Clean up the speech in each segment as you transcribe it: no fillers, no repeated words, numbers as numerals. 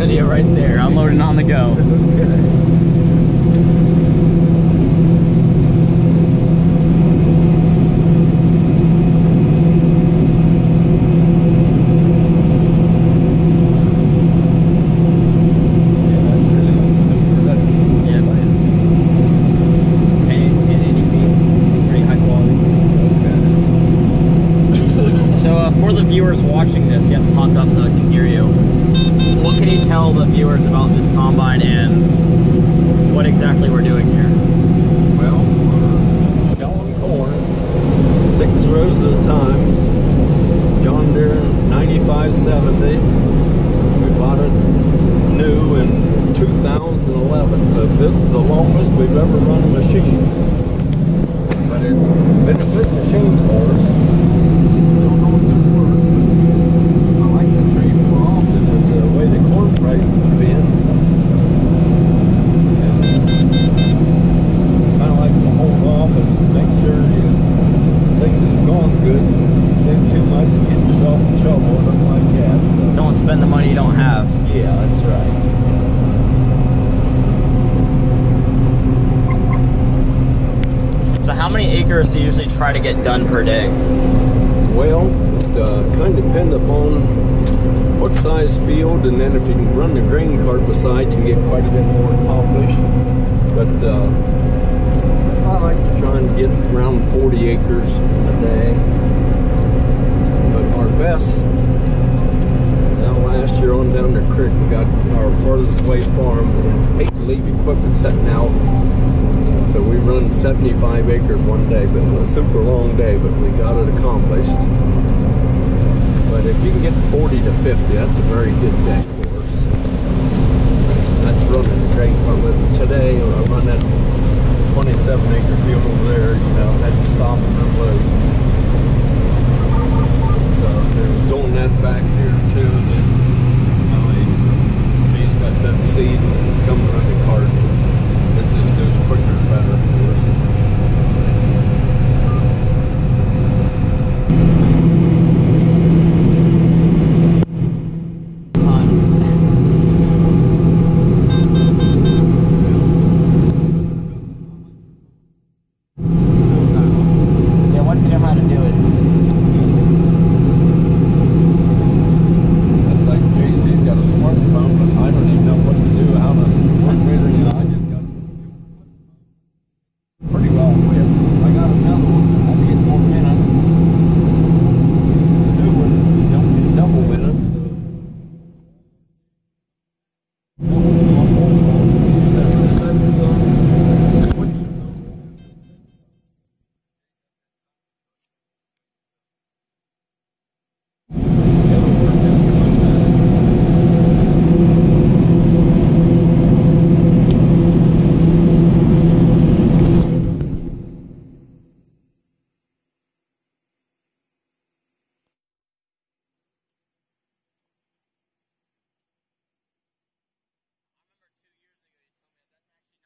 video right there. Unloading on the go. Okay. Viewers watching this, you have to talk up so I can hear you. What can you tell the viewers about this combine and what exactly we're doing here? Well, we're going corn, 6 rows at a time. John Deere 9570. We bought it new in 2011, so this is the longest we've ever run a machine. But it's been a good machine for us. Prices been, and kind of like to hold off and make sure things are going good. Spend too much and get yourself in trouble, nothing like that. So. Don't spend the money you don't have. Yeah, that's right. So how many acres do you usually try to get done per day? Well, it kind of depends upon what size field, and then if you can run the grain cart beside, you can get quite a bit more accomplished. But I like to try and get around 40 acres a day. But our best, now last year on down the creek, we got our farthest away farm. We hate to leave equipment sitting out, so we run 75 acres one day. But it was a super long day, but we got it accomplished. But if you can get 40 to 50, that's a very good day for us. That's running the grain cart with me. Today, I run that 27-acre field over there, you know, had to stop and unload. So they're doing that back here too. Then, you know, they just got done seed and come run the carts. And this just goes quicker and better for us.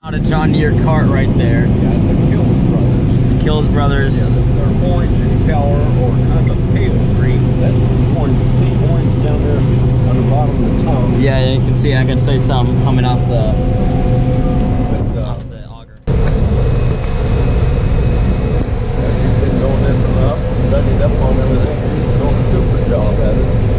Not a John Deere cart right there. Yeah, it's a Kills Brothers. The Kills Brothers. Yeah, they're orange in color, or kind of pale green. That's the orange. You can see orange down there on the bottom of the tongue. Yeah, you can see. I can see some coming off the auger. Yeah, you've been doing this enough, studied up on everything. You're doing a super job at it.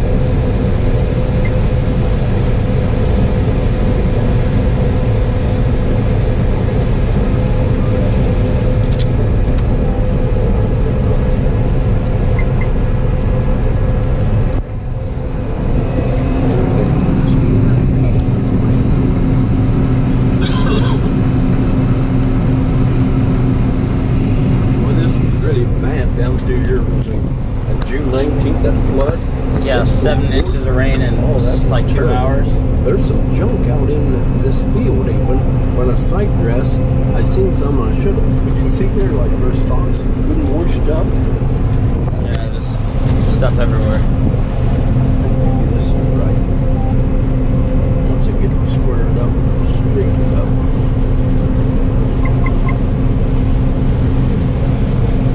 June 19th, that flood. Yeah, 7 inches of rain in like 2 hours. There's some junk out in this field even. On a side dress, I seen some I should have. But you can see there, like their stalks couldn't washed up. Yeah, just stuff everywhere. Maybe this is right. Once I get them squared up, straightened up.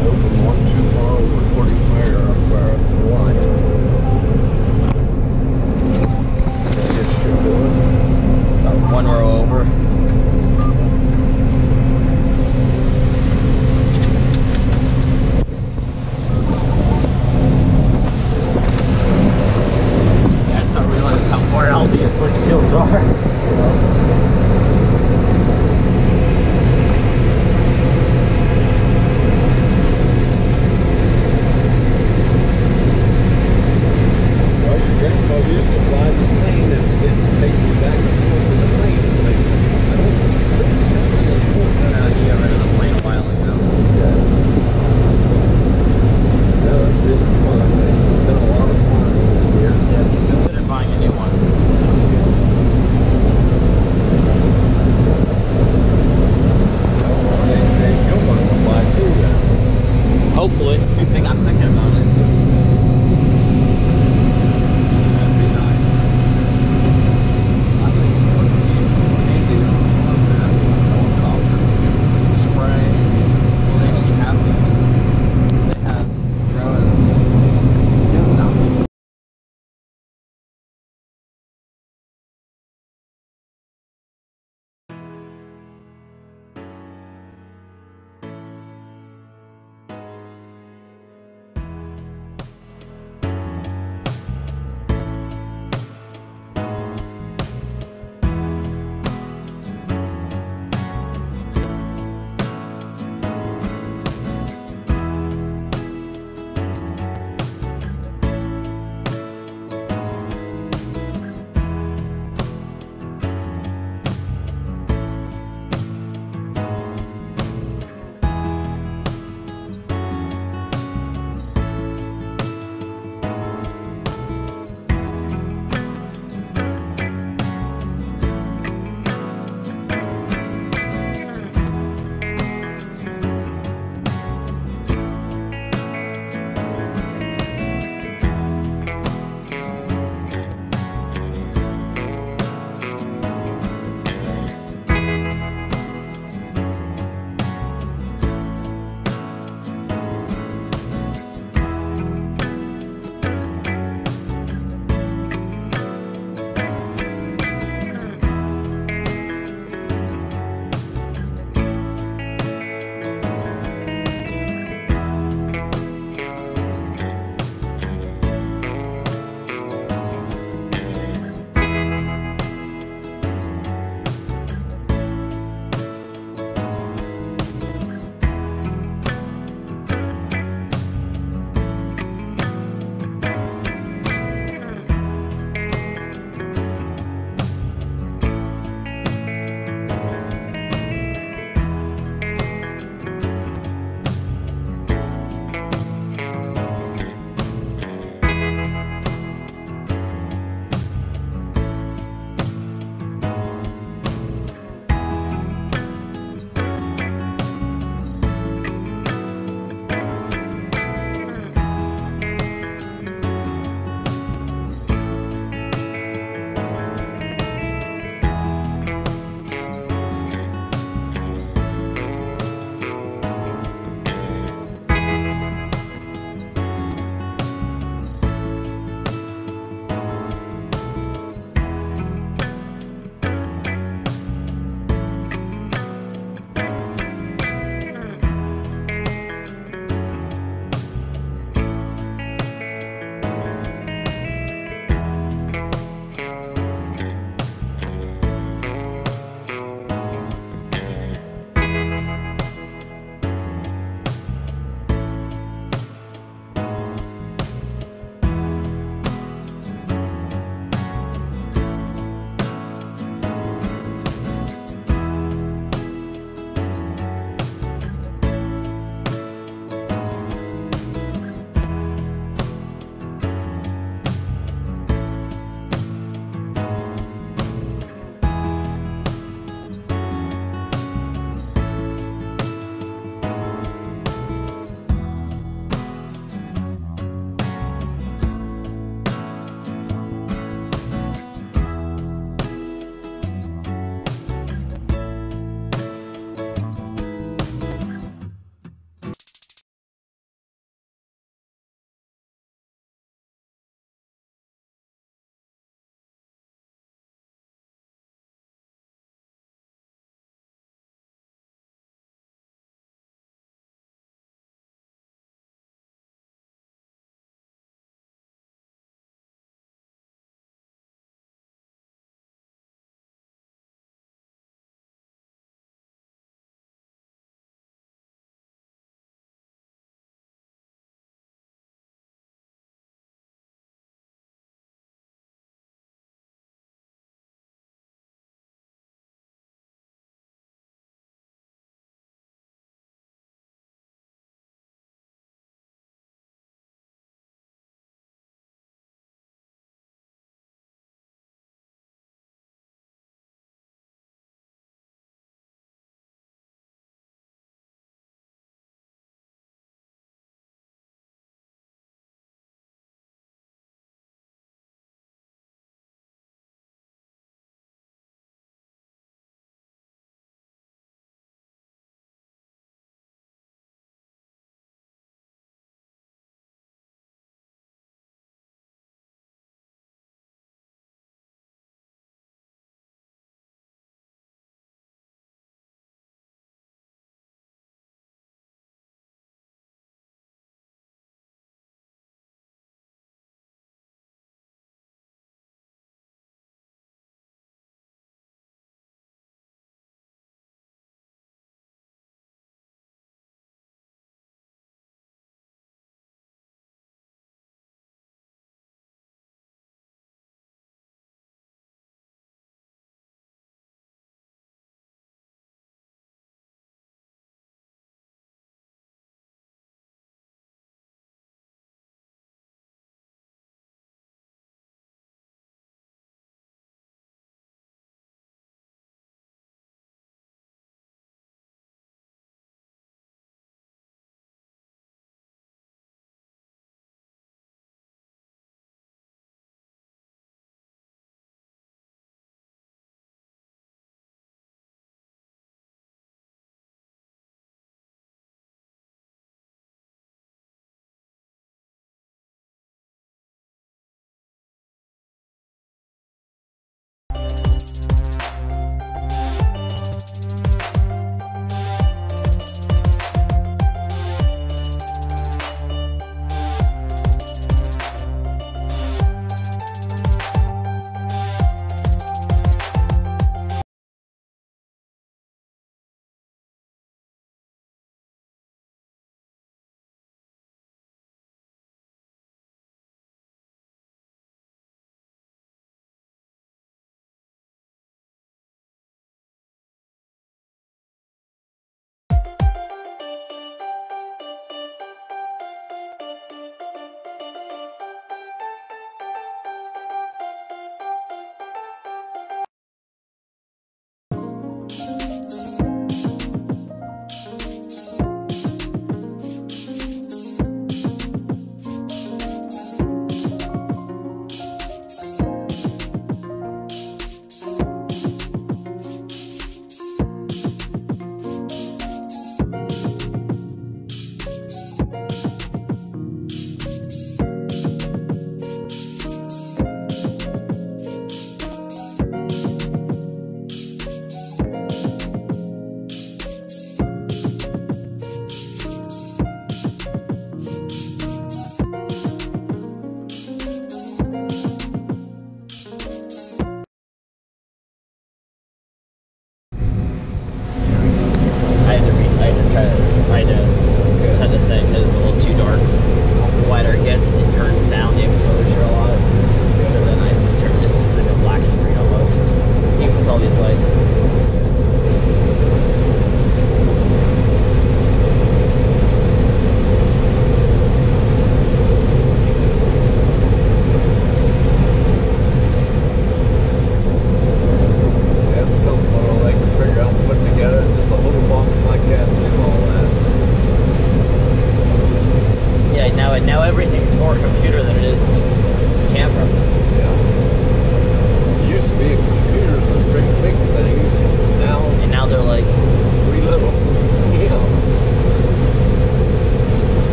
Open one too far, recording fire up there at the line. That just should do it.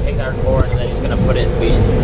take our corn and then he's gonna put it in beans.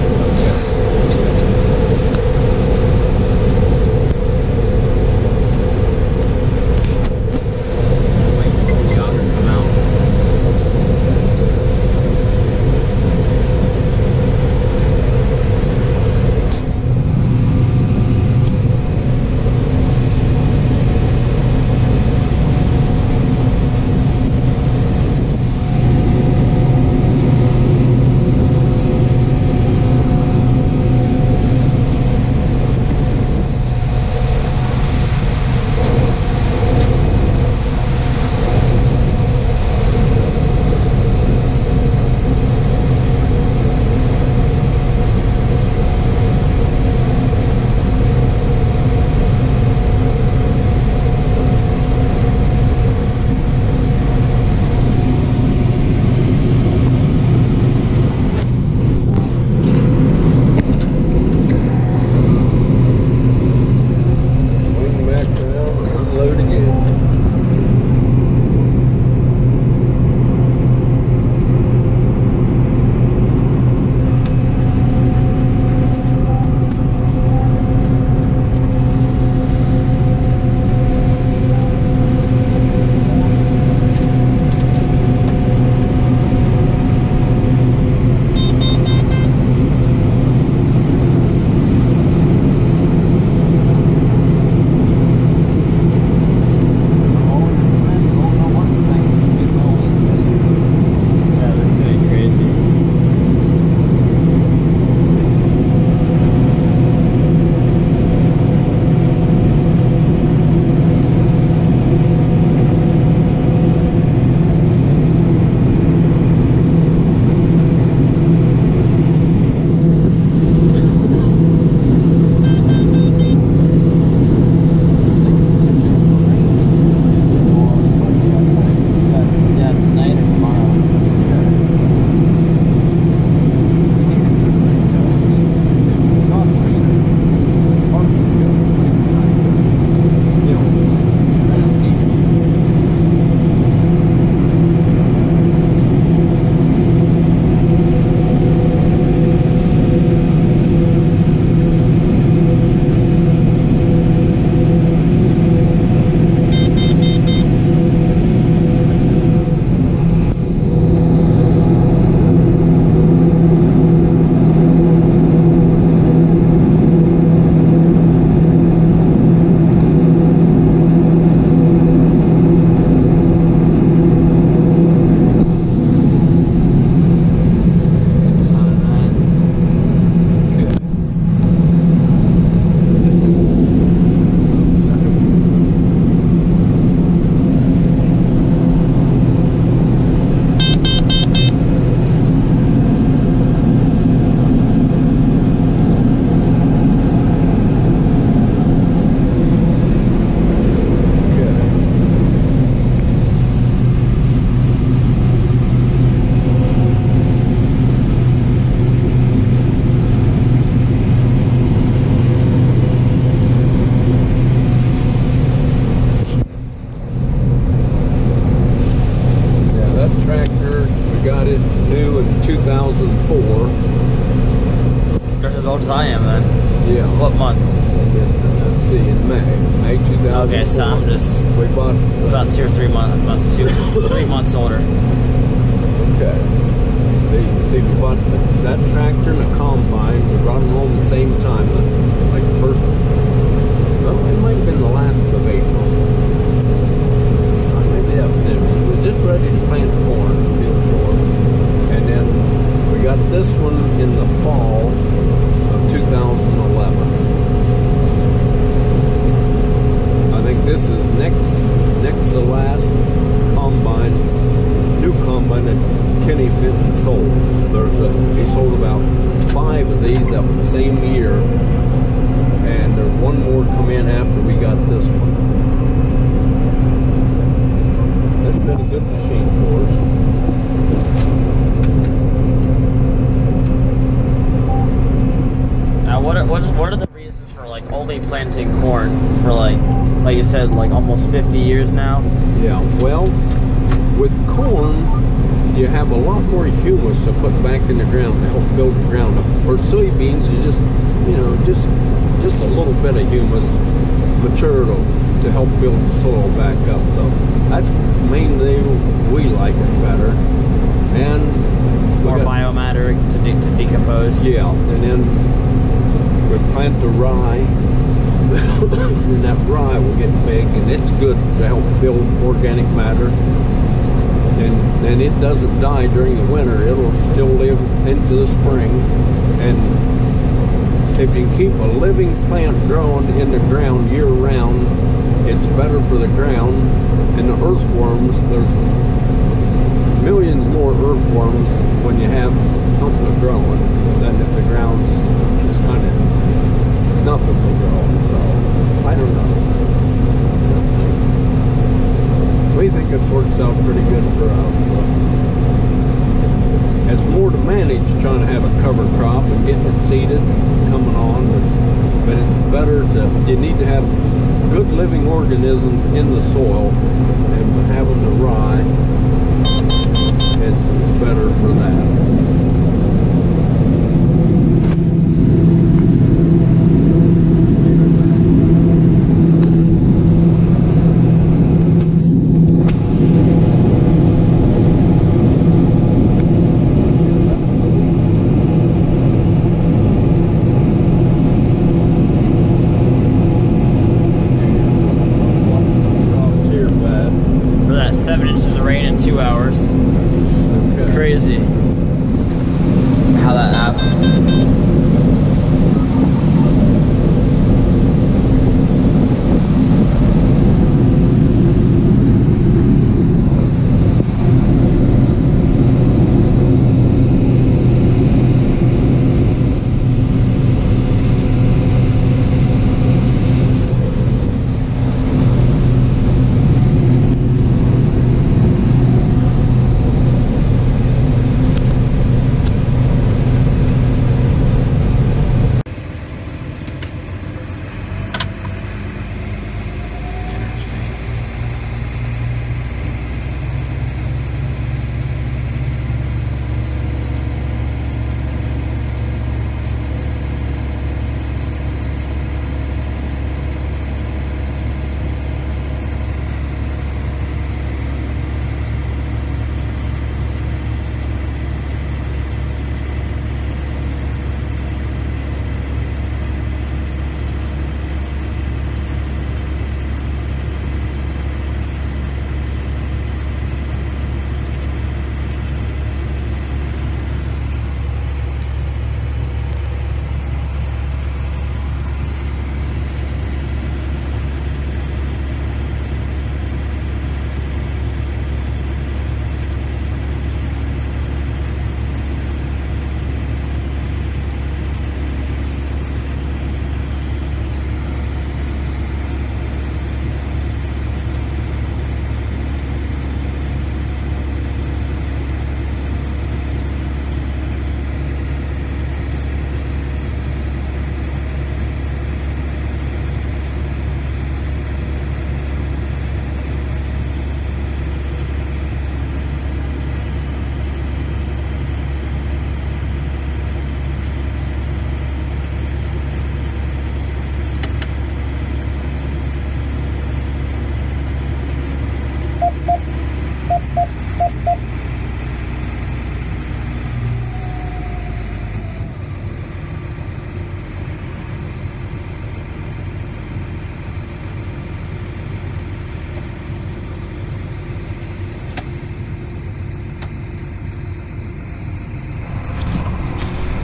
new in 2004. Just as old as I am then. Yeah. What month? Let's see, in May 2004. Okay, so I'm just we bought about 2 or 3 months, 3 months older. Okay. See, we bought that tractor and a combine. We brought them home the same time, like the first. Well, it might have been the last of April. Maybe that was it. We were just ready to plant corn in the field for. And then we got this one in the fall of 2011. I think this is next to last combine, new combine that Kenny Fenton sold. He sold about 5 of these that the same year, and there's one more come in after we got this one. This has been a good machine for us. Now, what are the reasons for like only planting corn for like you said, like almost 50 years now? Yeah, well, with corn, you have a lot more humus to put back in the ground to help build the ground up. For soybeans, you just, you know, just a little bit of humus material to help build the soil back up. So that's mainly we like it better. And more biomatter to decompose. Yeah, and then we plant the rye, and that rye will get big, and it's good to help build organic matter. And it doesn't die during the winter; it'll still live into the spring. And if you keep a living plant growing in the ground year round, it's better for the ground. And the earthworms, there's millions more earthworms when you have something growing than if the ground's just kind of nothing to grow. So I don't know. We think it works out pretty good for us. So. It's more to manage trying to have a cover crop and getting it seeded and coming on, but it's better to, you need to have good living organisms in the soil, and having the rye, it's better for that. Crazy how that happened.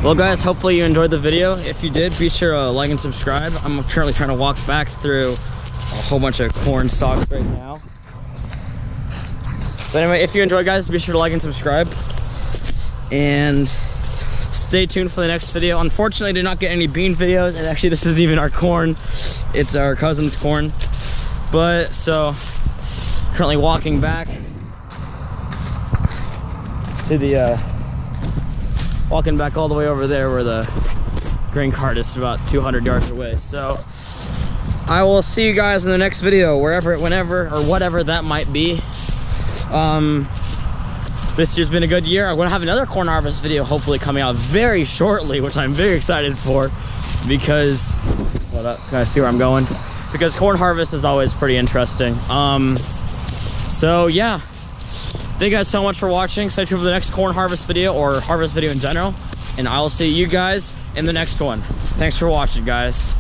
Well guys, hopefully you enjoyed the video. If you did, be sure to like and subscribe. I'm currently trying to walk back through a whole bunch of corn stalks right now. But anyway, if you enjoyed guys, be sure to like and subscribe. And stay tuned for the next video. Unfortunately, I did not get any bean videos, and actually this isn't even our corn. It's our cousin's corn. But, so, currently walking back to the, walking back all the way over there where the grain cart is, about 200 yards away. So, I will see you guys in the next video, wherever, whenever, or whatever that might be. This year's been a good year. I'm gonna have another corn harvest video hopefully coming out very shortly, which I'm very excited for, because, hold up, can I see where I'm going? Because corn harvest is always pretty interesting. So yeah, thank you guys so much for watching. Stay tuned for the next corn harvest video, or harvest video in general, and I'll see you guys in the next one. Thanks for watching, guys.